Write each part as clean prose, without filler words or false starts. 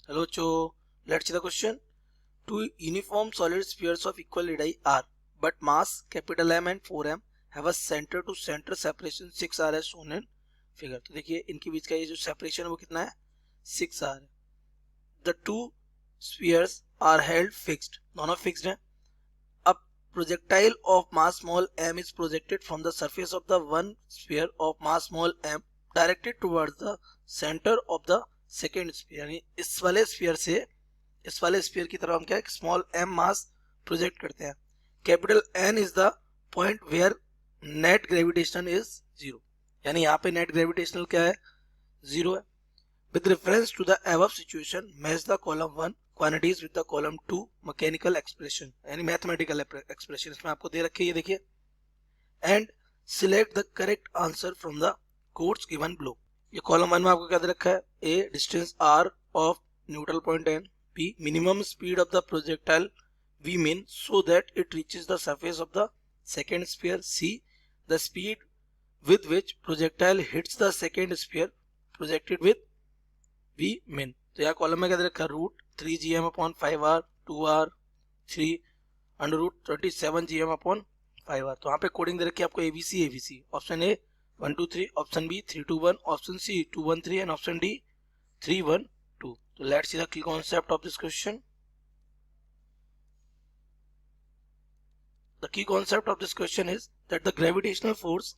Hello, Cho. Let's see the question. Two uniform solid spheres of equal radii R, but mass capital M and 4m have a center to center separation 6r as shown in figure. तो देखिए इनके बीच का ये जो separation है वो कितना है 6r है. The two spheres are held fixed. दोनों fixed हैं. A projectile of mass small m is projected from the surface of the one sphere of mass small m directed towards the center of the second sphere. यानी इस वाले sphere से इस वाले sphere की तरफ हम क्या है स्मॉल एम मास प्रोजेक्ट करते हैं. Capital N is the point where net gravitation is zero. यानी यहाँ पे नेट ग्रेविटेशनल क्या है जीरो है. With reference to the above situation match the column 1 quantities with the column 2 mechanical expression यानी mathematical expression इसमें आपको दे रखी है. ये देखिए and select the correct answer from the codes given below. ये कॉलम 1 में आपको क्या दे रखा है ए distance r of neutral point N. B. Minimum speed of the projectile V min so that it reaches the surface of the second sphere. C. The speed with which projectile hits the second sphere projected with V min. तो यहाँ column में क्या दे रखा है root 3 gm upon 5r 2r 3 under root 27 gm upon 5r. तो यहाँ पे कोडिंग दे रखी है आपको ABC. Option A 1 2 3, option B 3 2 1, option C 2 1 3 and option D 3 1 2. So let's see the key concept of this question. The key concept of this question is that the gravitational force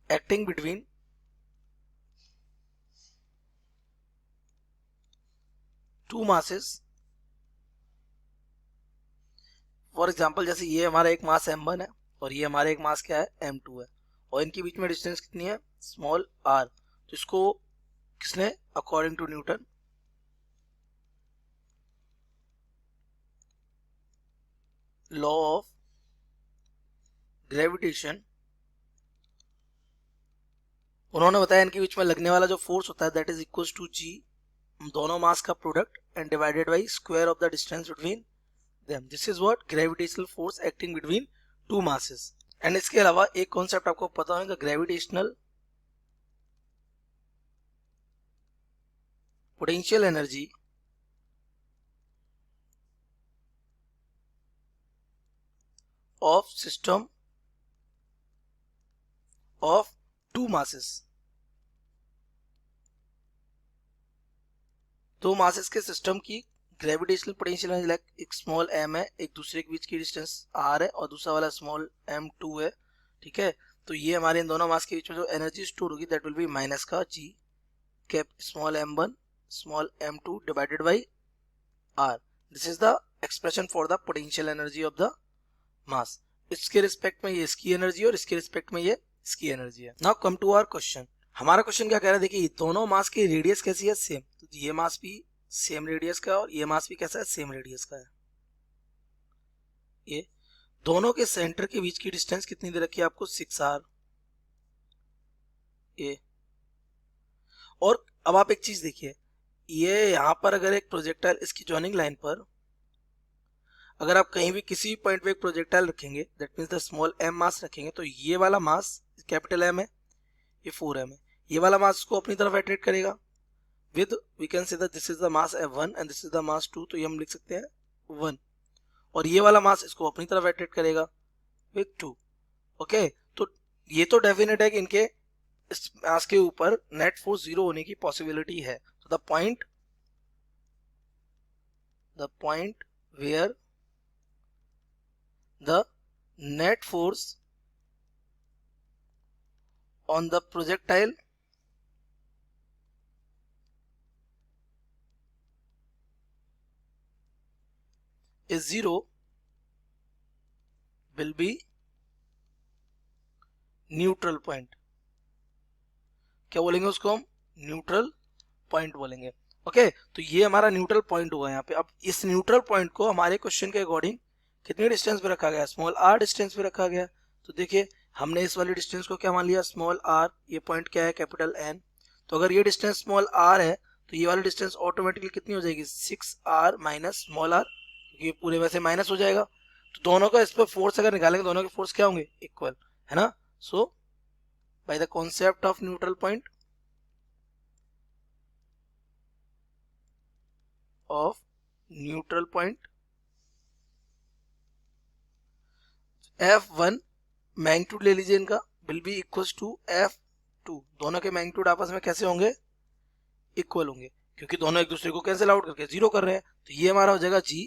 acting between two masses, for example जैसे ये हमारा एक मास m1 है और ये हमारा एक मास क्या है m2 है और इनके बीच में डिस्टेंस कितनी है स्मॉल r. तो इसको किसने according to Newton law of gravitation उन्होंने बताया इनके बीच में लगने वाला जो फोर्स होता है that is equal to g दोनों मास का product and divided by square of the distance between them. This is what gravitational force acting between two masses. And इसके अलावा एक कॉन्सेप्ट आपको पता होगा gravitational potential energy of system of two masses. दो masses के system की gravitational potential energy like एक स्मॉल m है एक दूसरे के बीच की डिस्टेंस r है और दूसरा वाला स्मॉल m2 है. ठीक है तो ये हमारे इन दोनों मास के बीच में जो एनर्जी स्टोर होगी दैट विल बी माइनस का g cap small m1 small m2 divided by r. This is the expression for the potential energy of the mass. इसके रिस्पेक्ट में ये इसकी एनर्जी और इसके रिस्पेक्ट में ये इसकी एनर्जी है. Now come to our question. हमारा क्वेश्चन क्या कह रहा है देखिए दोनों मास की रेडियस कैसी है सेम. तो ये मास भी सेम रेडियस का और ये मास भी कैसा है सेम रेडियस का है. ये दोनों के सेंटर के बीच की डिस्टेंस कितनी दे रखी है आपको 6r. ये और अब आप एक चीज देखिए ये यहां पर अगर एक प्रोजेक्टाइल इसकी जॉइनिंग लाइन पर अगर आप कहीं भी किसी पॉइंट पे एक प्रोजेक्टाइल रखेंगे that means the small m मास रखेंगे तो ये वाला मास कैपिटल M है ये 4m है. ये वाला मास को अपनी तरफ अट्रैक्ट करेगा with we can say that this is the mass f1 and this is the mass 2. तो ये हम लिख सकते हैं 1 और ये वाला मास इसको अपनी तरफ अट्रैक्ट करेगा with 2. ओके तो ये तो डेफिनेट है कि इनके इस मास के ऊपर नेट फोर्स जीरो होने की पॉसिबिलिटी है. तो the point where the net force on the projectile is 0 will be neutral point. क्या बोलेंगे उसको हम न्यूट्रल पॉइंट बोलेंगे. ओके तो ये हमारा न्यूट्रल पॉइंट होगा यहाँ पे. अब इस न्यूट्रल पॉइंट को हमारे क्वेश्चन के अकॉर्डिंग कितनी डिस्टेंस पे रखा गया स्मॉल r डिस्टेंस पे रखा गया. तो देखिए हमने इस वाली डिस्टेंस को क्या मान लिया स्मॉल r. ये पॉइंट क्या है कैपिटल N. तो अगर ये डिस्टेंस स्मॉल r है तो ये वाली डिस्टेंस ऑटोमेटिकली कितनी हो जाएगी 6r माइनस स्मॉल r क्योंकि पूरे में से माइनस हो जाएगा. तो दोनों का इस पर फोर्स अगर निकालेंगे दोनों के फोर्स क्या होंगे इक्वल है ना. So by the concept of neutral point F1 magnitude ले लीजिए इनका, will be equal to F2। दोनों के मैग्नीट्यूड आपस में कैसे होंगे, इक्वल होंगे, क्योंकि दोनों एक दूसरे को कैंसिल आउट करके जीरो कर रहे हैं। तो ये हमारा हो जाएगा G।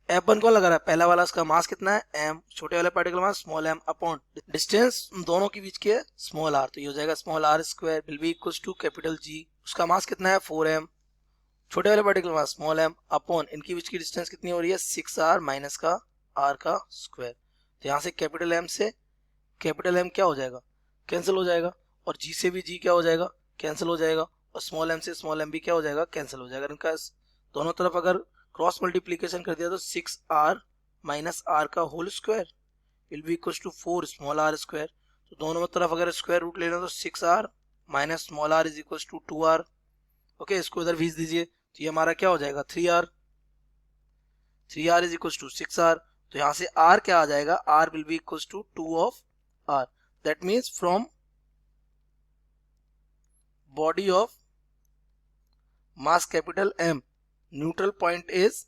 F1 कौन लगा रहा है, पहला वाला, इसका मास कितना है m, छोटे वाले particle mass small m upon distance दोनों के बीच के स्मॉल r, तो ये हो जाएगा small r square will be equal to capital G। उसका मास कितना है 4m, छोटे वाले particle mass small m upon इनके बीच की डिस्टेंस कितनी हो रही है 6r माइनस का r का स्क्वायर। तो यहाँ से कैपिटल M से कैपिटल M क्या हो जाएगा, कैंसिल हो जाएगा, और G से भी G क्या हो जाएगा, कैंसिल हो जाएगा, और स्मॉल m से स्मॉल m भी क्या हो जाएगा, कैंसिल हो जाएगा। इनका दोनों तरफ अगर क्रॉस मल्टीप्लीकेशन कर दिया तो 6r माइनस r का whole square will be equal to 4 small r square. तो दोनों तरफ अगर स्क्वायर रूट लेना तो 6r minus small r is equal to 2r। Okay, इसको इधर भेज दीजिए, तो ये हमारा क्या हो जाएगा 3r is equal to 6r। तो यहाँ से r क्या आ जाएगा, r will be equal to 2 of r। That means from body of mass capital M, neutral point is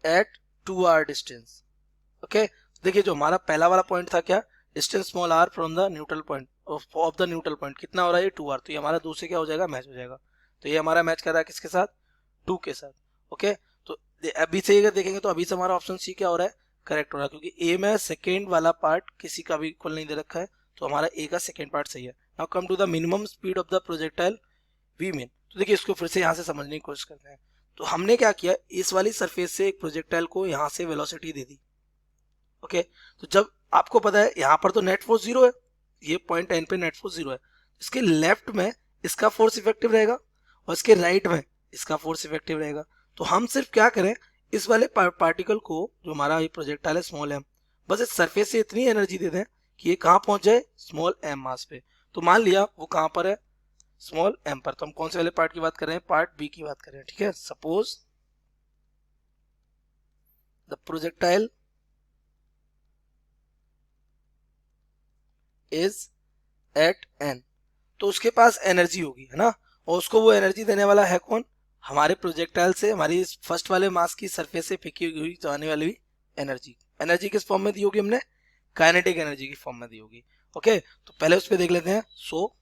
at 2r distance. Okay, देखिए जो हमारा पहला वाला पॉइंट था क्या, distance small r from the neutral point of the neutral point कितना हो रहा है 2r, तो ये हमारा 2 से क्या हो जाएगा, मैच हो जाएगा। तो ये हमारा मैच कर रहा है किसके साथ, 2 के साथ। ओके, तो अभी से अगर देखेंगे तो अभी से हमारा ऑप्शन सी क्या हो रहा है, करेक्ट हो रहा है, क्योंकि ए में सेकेंड वाला पार्ट किसी का भी इक्वल नहीं दे रखा है, तो हमारा ए का सेकेंड पार्ट सही है। Now come to the minimum speed of the projectile v mean. तो देखिए इसको फिर से यहाँ से समझने की कोशिश करते हैं। तो हमने क्या किया, इस वाली सरफेस से एक प्रोजेक्टाइल को यहाँ से वेलोसिटी दे दी। ओके, तो जब आपको पता है यहाँ पर तो नेट फोर्स 0 है, ये पॉइंट एन पे नेट फोर्स 0 है, इसके लेफ्ट में इसका फोर्स इफेक्टिव रहेगा और इसके राइट में इसका फोर्स इफेक्टिव रहेगा। तो हम सिर्फ क्या करें, इस वाले पार्टिकल को, जो हमारा ये प्रोजेक्टाइल है स्मॉल m, बस इस सरफेस से इतनी एनर्जी दे दें कि ये कहाँ पहुंच जाए, स्मॉल m मास पे। तो मान लिया वो कहाँ पर है, स्मॉल m पर। तो हम कौन से वाले पार्ट की बात कर रहे हैं, पार्ट बी की बात कर रहे हैं। ठीक है, suppose the projectile is at n, तो उसके पास एनर्जी होगी, है ना, और उसको वो एनर्जी देने वाला है कौन, हमारे प्रोजेक्टाइल से, हमारी इस फर्स्ट वाले मास की सरफेस से फेंकी हुई जाने वाली एनर्जी। एनर्जी किस फॉर्म में दी होगी, हमने काइनेटिक एनर्जी की फॉर्म में दी होगी। ओके, तो पहले उस पर देख लेते हैं। सो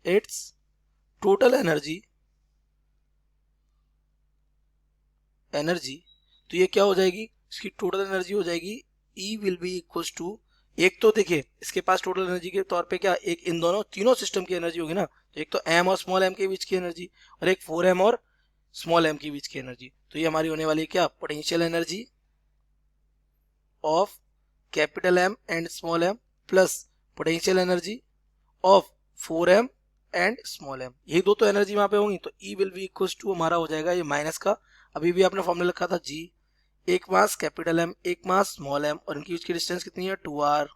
इट्स टोटल एनर्जी, तो ये क्या हो जाएगी, इसकी टोटल एनर्जी हो जाएगी E will be equal to, एक तो देखिए इसके पास टोटल एनर्जी के तौर पे क्या, एक इन दोनों तीनों सिस्टम की एनर्जी होगी ना, तो एक तो m और स्मॉल m के बीच की एनर्जी, और एक 4m और स्मॉल m के बीच की एनर्जी। तो ये हमारी होने वाली है क्या, potential energy of capital M and small m plus potential energy of 4m and small m। यही दो तो एनर्जी वहां पे होंगी। तो E will be equal to हमारा हो जाएगा ये माइनस का, अभी भी आपने फॉर्मूला लिखा था G, एक मास कैपिटल M, एक मास स्मॉल m, और इनकी बीच की डिस्टेंस कितनी है 2r,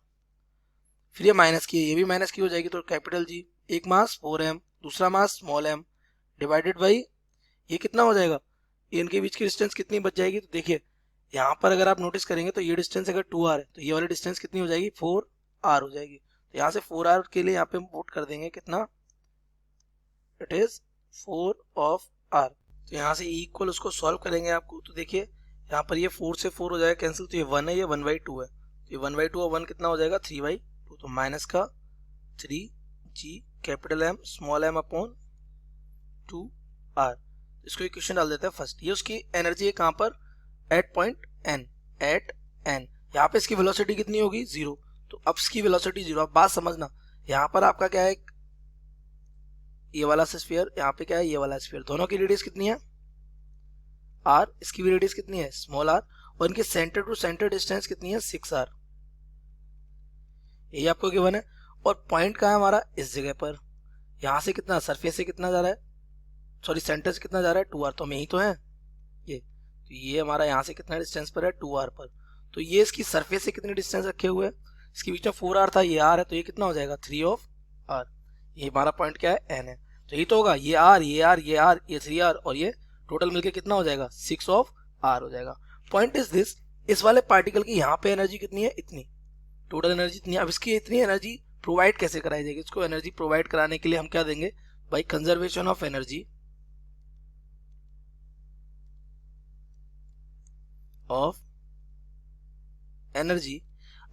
फिर ये माइनस की है, ये भी माइनस की हो जाएगी, तो कैपिटल G, एक मास 4m, दूसरा मास स्मॉल m, डिवाइडेड बाई ये कितना हो जाएगा, ये इनके बीच की डिस्टेंस कितनी बच जाएगी। तो देखिए यहाँ पर अगर आप नोटिस करेंगे तो ये डिस्टेंस अगर 2r है, तो ये वाली डिस्टेंस कितनी हो जाएगी, 4r हो जाएगी। तो यहाँ से 4r के लिए यहाँ पे हम पुट कर देंगे कितना, इट इज 4 ऑफ r। तो यहाँ से E इक्वल उसको सॉल्व करेंगे आपको, तो देखिए यहाँ पर ये 4 से 4 हो जाएगा कैंसिल, तो ये 1 है, ये 1/2 है, तो ये 1/2 और 1 कितना हो जाएगा 3/2, तो माइनस का 3g capital M small m upon 2r। इसको इक्वेशन डाल देते हैं फर्स्ट। ये उसकी एनर्जी है कहाँ पर, at point n, at n। यहाँ पे इसकी वेलोसिटी कितनी होगी 0, तो अब इसकी वेलोसिटी 0। अब बात समझना, यहाँ पर आपका क्या है, ये वाला स्फीयर, यहाँ पे क्या है, ये वाला स्फीयर, दोनों की रेडियस कितनी है r, इसकी भी रेडियस कितनी है स्मॉल r, और इनके सेंटर टू सेंटर डिस्टेंस कितनी है 6r, यही आपको गिवन है। और पॉइंट कहाँ है हमारा, इस जगह पर, यहाँ से कितना, सरफेस से कितना जा रहा है, सॉरी सेंटर से कितना जा रहा है 2r, तो हम यही तो है ये, तो ये हमारा यहाँ से कितना डिस्टेंस पर है 2r पर। तो ये इसकी सरफेस से कितनी डिस्टेंस रखे हुए है, इसके बीच में 4r था, ये r है, तो ये कितना हो जाएगा 3 ऑफ r। ये हमारा पॉइंट क्या है n है, तो यही तो होगा, ये r, ये r, ये 3r, और ये टोटल मिलके कितना हो जाएगा 6 ऑफ r हो जाएगा। पॉइंट इज दिस इस वाले पार्टिकल की यहाँ पे एनर्जी कितनी है, इतनी, टोटल एनर्जी इतनी। अब इसकी इतनी एनर्जी प्रोवाइड कैसे कराई जाएगी, इसको एनर्जी प्रोवाइड कराने के लिए हम क्या देंगे भाई, कंजर्वेशन ऑफ एनर्जी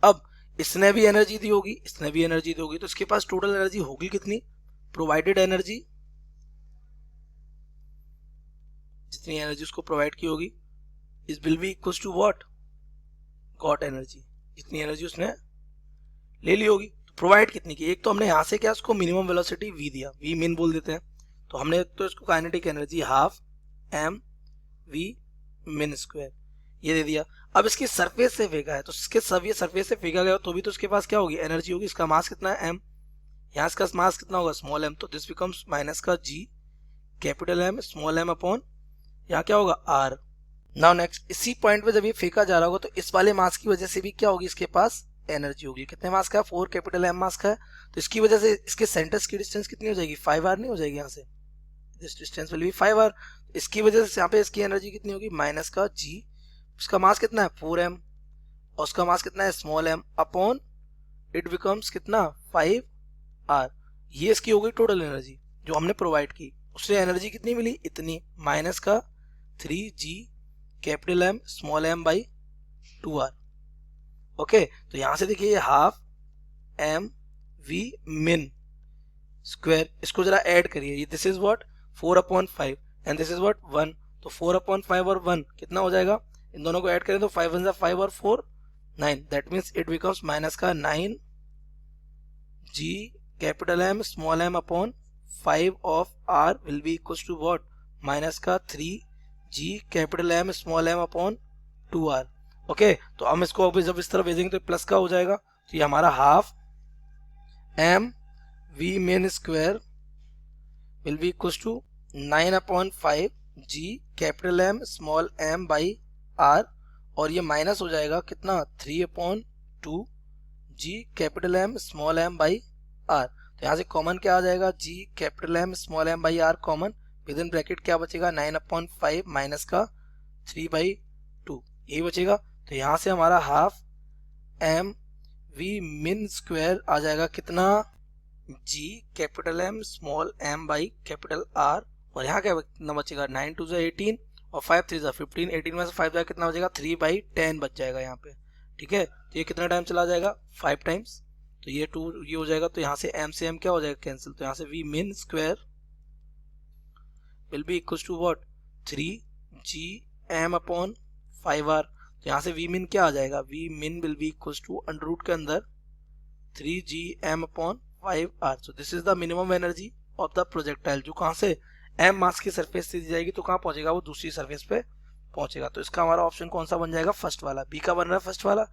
अब इसने भी एनर्जी दी होगी, इसने भी एनर्जी दी होगी, तो इसके पास टोटल एनर्जी होगी कितनी, प्रोवाइडेड एनर्जी, जितनी एनर्जी उसको प्रोवाइड की होगी is will be equal to what, got energy, जितनी एनर्जी उसने ले ली होगी। तो प्रोवाइड कितनी की, एक तो हमने यहाँ से क्या उसको मिनिमम वेलोसिटी v दिया, v min बोल देते हैं, तो हमने तो इसको kinetic energy half m v min square ये दे दिया। अब इसकी सरफेस से फेंका है, तो इसके सब ये सरफेस से फेंका गया तो भी तो इसके पास क्या होगी, एनर्जी होगी। इसका मास कितना है m, यहाँ इसका मास कितना होगा स्मॉल m, तो दिस बिकम्स माइनस का g capital M small m upon यहाँ क्या होगा r। नाउ नेक्स्ट, इसी पॉइंट पे जब ये फेंका जा रहा होगा तो इस वाले मास की वजह से भी क्या होगी, इसके पास एनर्जी होगी। कितने मास का है, 4 कैपिटल M मास का है, तो इसकी वजह से इसके सेंटर्स की डिस्टेंस कितनी हो जाएगी, 5r नहीं हो जाएगी, यहाँ से this distance will be 5r। इसकी वजह से यहाँ पे इसकी एनर्जी कितनी होगी, माइनस का g, इसका मास कितना है 4m और उसका मास कितना है small m upon it becomes कितना 5r। ये इसकी हो गई टोटल एनर्जी जो हमने प्रोवाइड की। उससे एनर्जी कितनी मिली, इतनी, माइनस का 3g capital M small m by 2r। Okay, तो यहां से देखिए ये half m v min square, इसको जरा ऐड करिए, this is what 4/5 and this is what 1, तो 4/5 और 1 कितना हो जाएगा, इन दोनों को ऐड करें तो 5 1 5 और 4 9, that means it becomes minus का 9g capital M small m upon 5 of r will be equal to what, minus का 3g capital M small m upon 2r। Okay, तो हम इसको अभी जब इस तरफ भेजेंगे तो प्लस का हो जाएगा, तो ये हमारा half m v min square will be equal to 9/5 g capital M small m by r, और ये माइनस हो जाएगा कितना 3/2 g capital M small m by r। तो यहाँ से कॉमन क्या आ जाएगा, g capital M small m by r common, with in bracket क्या बचेगा 9/5 माइनस का 3/2 यही बचेगा। तो यहाँ से हमारा half m v min square आ जाएगा कितना, g capital M small m by capital r, और यहाँ क्या कितना बचेगा 9 2 18 और 5 3 15, 18 में से 5 जाएगा कितना बचेगा 3/10 बच जाएगा यहाँ पे। ठीक है, तो ये कितना टाइम चला जाएगा 5 टाइम्स, तो ये 2 ये हो जाएगा, तो यहाँ से m से m क्या हो जाएगा कैंसिल, तो यहाँ से v min square will be equal to what 3g m upon 5r। तो यहाँ से v min क्या आ जाएगा, v min will be equal to under root के अंदर 3g m upon 5r। So this is the minimum energy of the projectile, जो कहाँ से m मास की सरफेस से दी जाएगी, तो कहाँ पहुंचेगा, वो दूसरी सरफेस पे पहुंचेगा। तो इसका हमारा ऑप्शन कौन सा बन जाएगा, फर्स्ट वाला, बी का बन रहा है फर्स्ट वाला,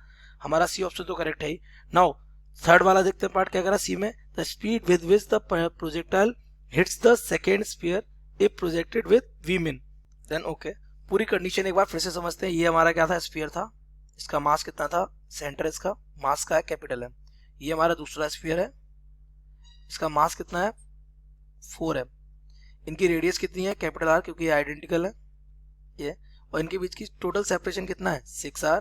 हमारा सी ऑप्शन तो करेक्ट है ही। नाउ थर्ड वाला देखते हैं पार्ट क्या करा सी में, the speed with which the projectile hits the second sphere if projected with v min, then okay. पूरी कंडीशन एक बार फिर से समझते हैं। ये हमारा क्या था, स्फीयर था, इसका मास कितना था, सेंटर इसका मास का है कैपिटल M। ये हमारा दूसरा स्फीयर है, इसका मास कितना है 4m, इनकी रेडियस कितनी है कैपिटल R, क्योंकि ये आइडेंटिकल है ये, और इनके बीच की टोटल सेपरेशन कितना है 6r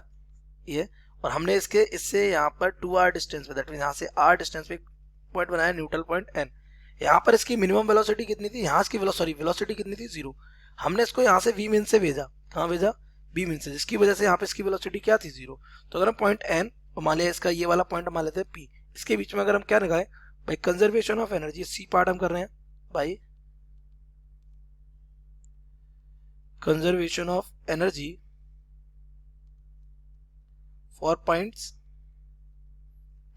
ये, और हमने इससे यहाँ पर 2r डिस्टेंस पे, दैट मीन यहाँ से r डिस्टेंस पे पॉइंट बनाया न्यूट्रल पॉइंट n। यहाँ पर इसकी मिनिमम वेलोसिटी कितनी थी, यहाँ इसकी वेलोसिटी कितनी थी 0, हमने इसको यहाँ से v min से भेजा, कहाँ भेजा v min से, जिसकी वजह से यहाँ पे इसकी वेलोसिटी क्या थी 0। तो अगर हम पॉइंट n मान लिया, इसका ये वाला पॉइंट मान लेते हैं p, इसके बीच में अगर हम क्या लगाए भाई conservation of energy, C part हम कर रहे हैं भाई, conservation of energy for points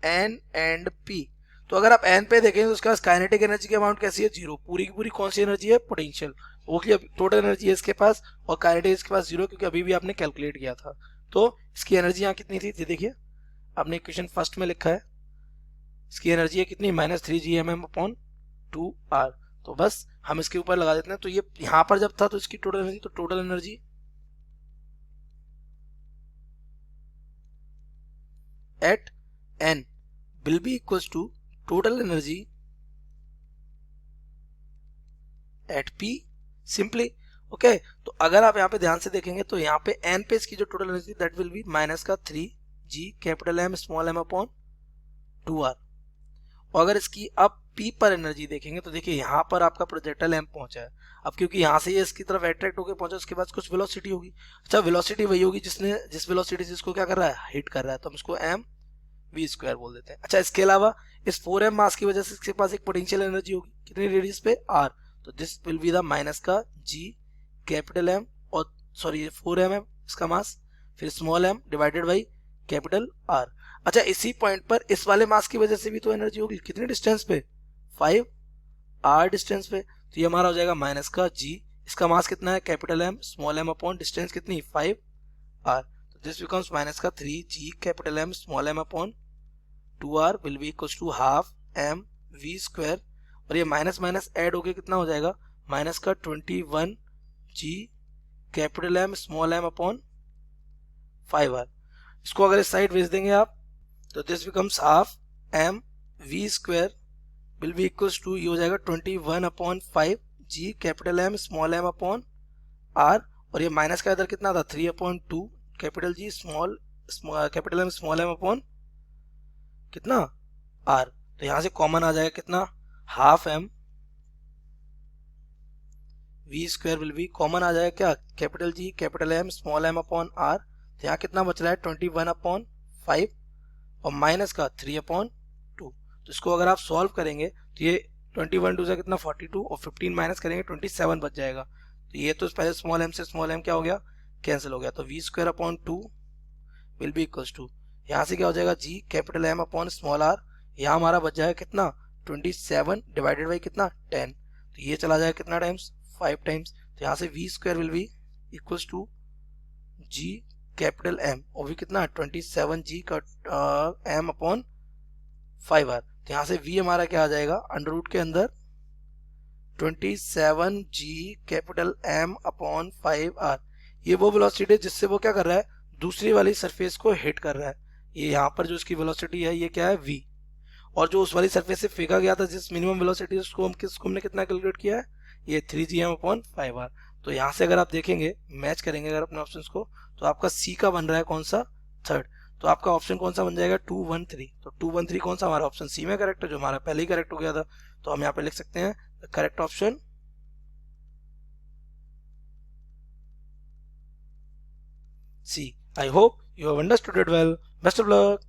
n and p। तो अगर आप n पे देखें तो उसका काइनेटिक एनर्जी की अमाउंट कैसी है 0, पूरी की पूरी कौन सी एनर्जी है, पोटेंशियल, वो की टोटल एनर्जी है इसके पास, और काइनेटिक इसके पास 0, क्योंकि अभी भी आपने कैलकुलेट किया था। तो इसकी एनर्जी यहाँ कितनी थी, देखिए आपने इक्वेशन फर्स्ट में लिखा है, इसकी एनर्जी है कितनी -3g mm अपॉन 2r। तो बस हम इसके ऊपर लगा देते हैं, तो ये यहाँ पर जब था तो इसकी टोटल एनर्जी, तो total energy at n will be equals to total energy at p, simply okay तो अगर आप यहाँ पे ध्यान से देखेंगे तो यहाँ पे एन पे इसकी जो total energy that will be minus का 3g capital M small m upon 2r। और अगर इसकी आप पी पर एनर्जी देखेंगे तो देखिए यहाँ पर आपका प्रोजेक्टाइल एम पहुंचा है। अब क्योंकि यहाँ से ये इसकी तरफ अट्रैक्ट होकर पहुंचा, उसके बाद कुछ वेलोसिटी होगी। अच्छा वेलोसिटी वही होगी जिस वेलोसिटी से इसको क्या कर रहा है, हिट कर रहा है, तो हम इसको एम वी स्क्वायर बोल देते हैं। अच्छा इसके अलावा इस 4m मास की वजह से इसके पास एक पोटेंशियल एनर्जी होगी कितनी रेडियस पे, r, तो this will be the minus का g कैपिटल एम और सॉरी 4m है इसका मास, फिर small m divided by capital r। अच्छा इसी पॉइंट पर इस वाले मास की वजह से भी तो एनर्जी होगी कितने डिस्टेंस पे, 5r डिस्टेंस पे, तो ये हमारा हो जाएगा माइनस का g, इसका मास कितना है capital M small m upon distance कितनी 5r, तो दिस बिकम्स माइनस का 3g capital M small m upon 2r will be equals to half m v square, और ये माइनस माइनस ऐड होके कितना हो जाएगा माइनस का 21g capital M small m upon 5r। इसको अगर इस साइड भेज देंगे आप तो this becomes half m v square will be equals to, ये हो जाएगा 21 अपॉन 5g capital M small m upon r, और ये माइनस का इधर कितना था 3 अपॉन 2 capital G small capital M small m upon कितना r, तो यहां से कॉमन आ जाएगा कितना half m v square will be common आ जाएगा क्या capital G capital M small m upon r, तो यहाँ कितना बच रहा है 21 अपॉन 5 और माइनस का 3 अपॉन 2। तो इसको अगर आप सॉल्व करेंगे तो ये 21 2 से कितना 42 और 15 माइनस करेंगे 27 बच जाएगा। तो ये तो पहले स्मॉल एम से स्मॉल एम क्या हो गया कैंसिल हो गया, तो V square upon 2 will be equals to, यहाँ से क्या हो जाएगा G capital M upon small R, यहाँ हमारा बच जाएगा कितना 27 डिवाइडेड बाई कितना 10, तो ये चला जाएगा कितना टाइम्स 5 टाइम्स, तो यहाँ से v square will be equals to G capital M और भी कितना 27g का m अपॉन 5r, तो यहाँ से v हमारा क्या आ जाएगा अंडर रूट के अंदर 27g capital m upon 5r। ये वो वेलोसिटी है जिससे वो क्या कर रहा है दूसरी वाली सरफेस को हिट कर रहा है। ये यहाँ पर जो इसकी वेलोसिटी है ये क्या है v, और जो उस वाली सरफेस से फेंका गया था जिस मिनिमम वेलोसिटी उसको हमने कितना कैलकुलेट किया है ये 3gm अपॉन 5r। तो यहाँ से अगर आप देखेंगे मैच करेंगे अगर अपने ऑप्शंस को तो आपका सी का बन रहा है कौन सा थर्ड, तो आपका ऑप्शन कौन सा बन जाएगा 213, तो 213 कौन सा हमारा ऑप्शन सी में करेक्ट है जो हमारा पहले ही करेक्ट हो गया था, तो हम यहाँ पे लिख सकते हैं the correct option C. I hope you have understood it well, best of luck.